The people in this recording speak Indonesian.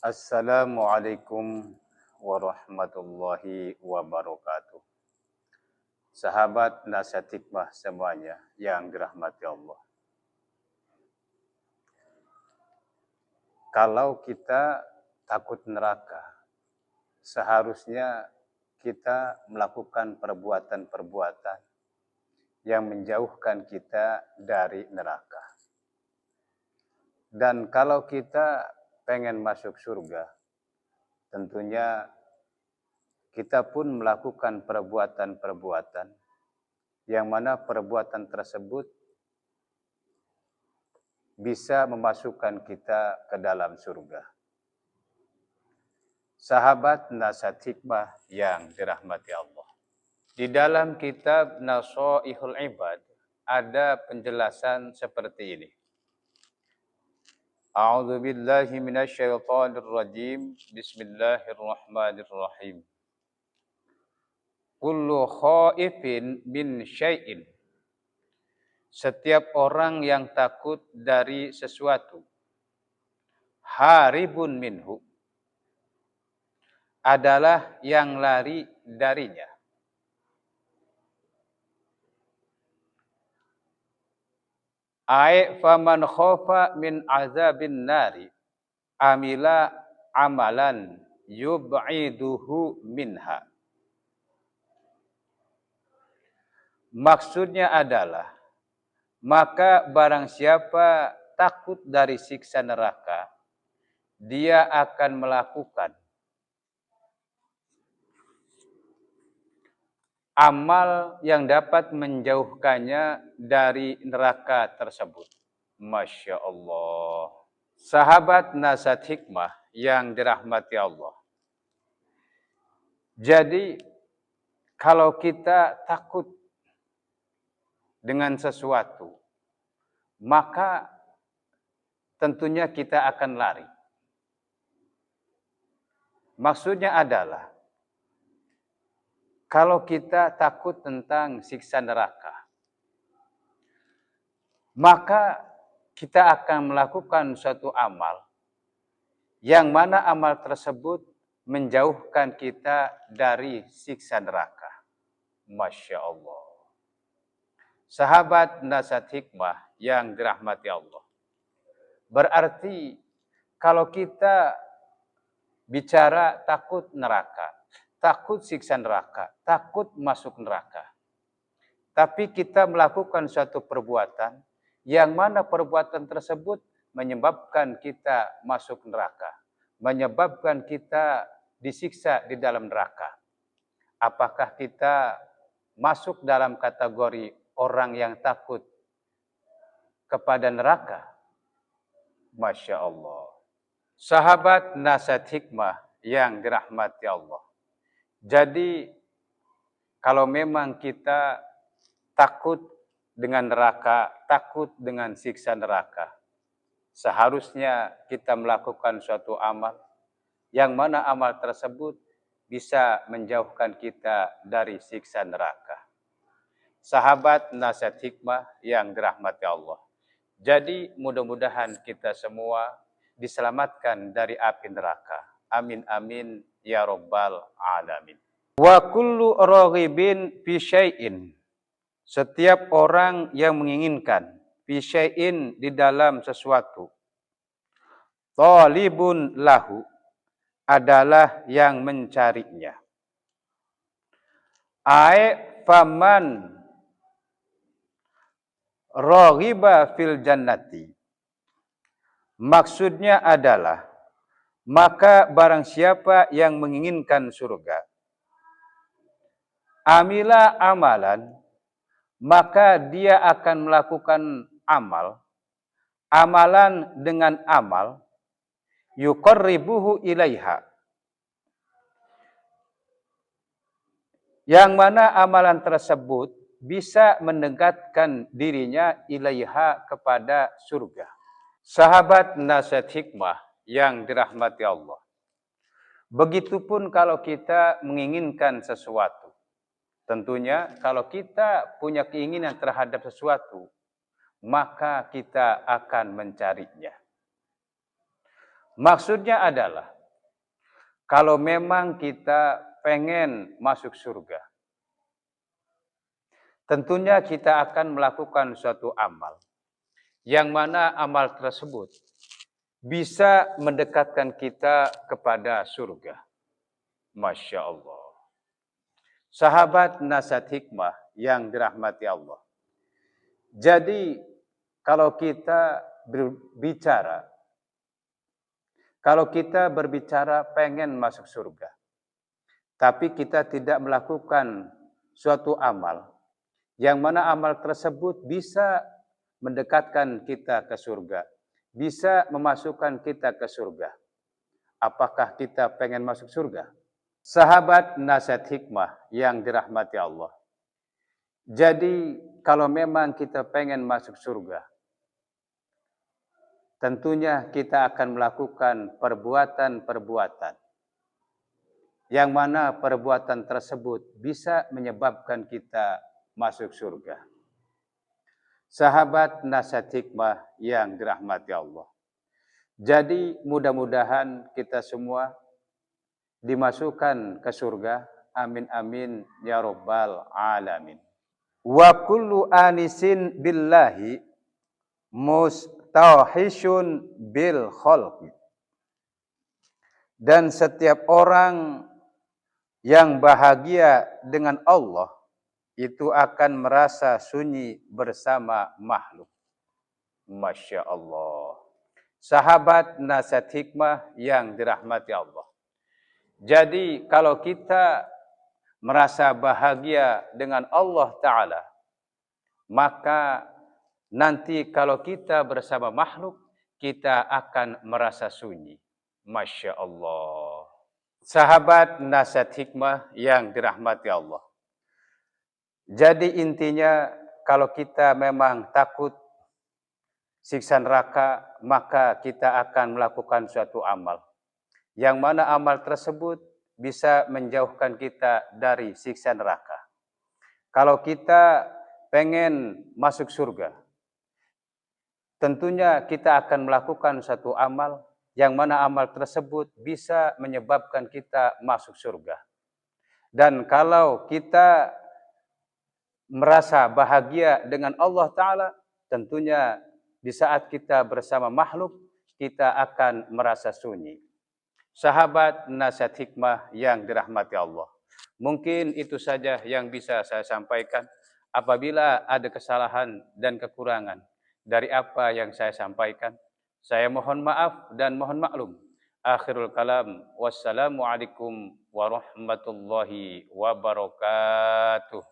Assalamualaikum warahmatullahi wabarakatuh. Sahabat nasihat hikmah semuanya yang dirahmati Allah. Kalau kita takut neraka, seharusnya kita melakukan perbuatan-perbuatan yang menjauhkan kita dari neraka. Dan kalau kita pengen masuk surga, tentunya kita pun melakukan perbuatan-perbuatan yang mana perbuatan tersebut bisa memasukkan kita ke dalam surga. Sahabat nasihat hikmah yang dirahmati Allah. Di dalam kitab Nashaihul Ibad ada penjelasan seperti ini. A'udzu billahi minasyaitonir rajim. Bismillahirrahmanirrahim. Kullu khaifin min syai'in. Setiap orang yang takut dari sesuatu, haribun minhu, adalah yang lari darinya. Ai faman khafa min azabin nari amila amalan yub'iduhu minha. Maksudnya adalah, maka barang siapa takut dari siksa neraka, dia akan melakukan amal yang dapat menjauhkannya dari neraka tersebut. Masya Allah. Sahabat nasihat hikmah yang dirahmati Allah. Jadi, kalau kita takut dengan sesuatu, maka tentunya kita akan lari. Maksudnya adalah, kalau kita takut tentang siksa neraka, maka kita akan melakukan suatu amal, yang mana amal tersebut menjauhkan kita dari siksa neraka. Masya Allah. Sahabat nasihat hikmah yang dirahmati Allah. Berarti kalau kita bicara takut neraka, takut siksa neraka, takut masuk neraka, tapi kita melakukan suatu perbuatan yang mana perbuatan tersebut menyebabkan kita masuk neraka, menyebabkan kita disiksa di dalam neraka. Apakah kita masuk dalam kategori orang yang takut kepada neraka? Masya Allah. Sahabat nasihat hikmah yang dirahmati Allah. Jadi, kalau memang kita takut dengan neraka, takut dengan siksa neraka, seharusnya kita melakukan suatu amal, yang mana amal tersebut bisa menjauhkan kita dari siksa neraka. Sahabat nasihat hikmah yang dirahmati Allah. Jadi mudah-mudahan kita semua diselamatkan dari api neraka. Amin amin ya rabbal alamin. Wa kullu raghibin fi syai'in. Setiap orang yang menginginkan fi syai'in di dalam sesuatu, talibun lahu, adalah yang mencarinya. Ai faman raghiba fil jannati. Maksudnya adalah, maka barang siapa yang menginginkan surga, amila amalan, maka dia akan melakukan amal, amalan dengan amal, yuqarribuhu ilaiha, yang mana amalan tersebut bisa mendekatkan dirinya ilaiha, kepada surga. Sahabat nasihat hikmah yang dirahmati Allah. Begitupun kalau kita menginginkan sesuatu. Tentunya kalau kita punya keinginan terhadap sesuatu, maka kita akan mencarinya. Maksudnya adalah, kalau memang kita pengen masuk surga, tentunya kita akan melakukan suatu amal, yang mana amal tersebut bisa mendekatkan kita kepada surga. Masya Allah. Sahabat nasihat hikmah yang dirahmati Allah. Jadi kalau kita berbicara pengen masuk surga, tapi kita tidak melakukan suatu amal, yang mana amal tersebut bisa mendekatkan kita ke surga, bisa memasukkan kita ke surga. Apakah kita pengen masuk surga? Sahabat nasihat hikmah yang dirahmati Allah. Jadi kalau memang kita pengen masuk surga, tentunya kita akan melakukan perbuatan-perbuatan, yang mana perbuatan tersebut bisa menyebabkan kita masuk surga. Sahabat nasihat hikmah yang dirahmati Allah. Jadi mudah-mudahan kita semua dimasukkan ke surga. Amin amin ya rabbal alamin. Wa kullu anisin billahi mustauhishun bil khalqi. Dan setiap orang yang bahagia dengan Allah itu akan merasa sunyi bersama makhluk. Masya Allah. Sahabat nasihat hikmah yang dirahmati Allah. Jadi kalau kita merasa bahagia dengan Allah Ta'ala, maka nanti kalau kita bersama makhluk, kita akan merasa sunyi. Masya Allah. Sahabat nasihat hikmah yang dirahmati Allah. Jadi intinya kalau kita memang takut siksa neraka, maka kita akan melakukan suatu amal, yang mana amal tersebut bisa menjauhkan kita dari siksa neraka. Kalau kita pengen masuk surga, tentunya kita akan melakukan suatu amal, yang mana amal tersebut bisa menyebabkan kita masuk surga. Dan kalau kita merasa bahagia dengan Allah Ta'ala, tentunya di saat kita bersama makhluk, kita akan merasa sunyi. Sahabat nasihat hikmah yang dirahmati Allah. Mungkin itu saja yang bisa saya sampaikan. Apabila ada kesalahan dan kekurangan dari apa yang saya sampaikan, saya mohon maaf dan mohon maklum. Akhirul kalam. Wassalamualaikum warahmatullahi wabarakatuh.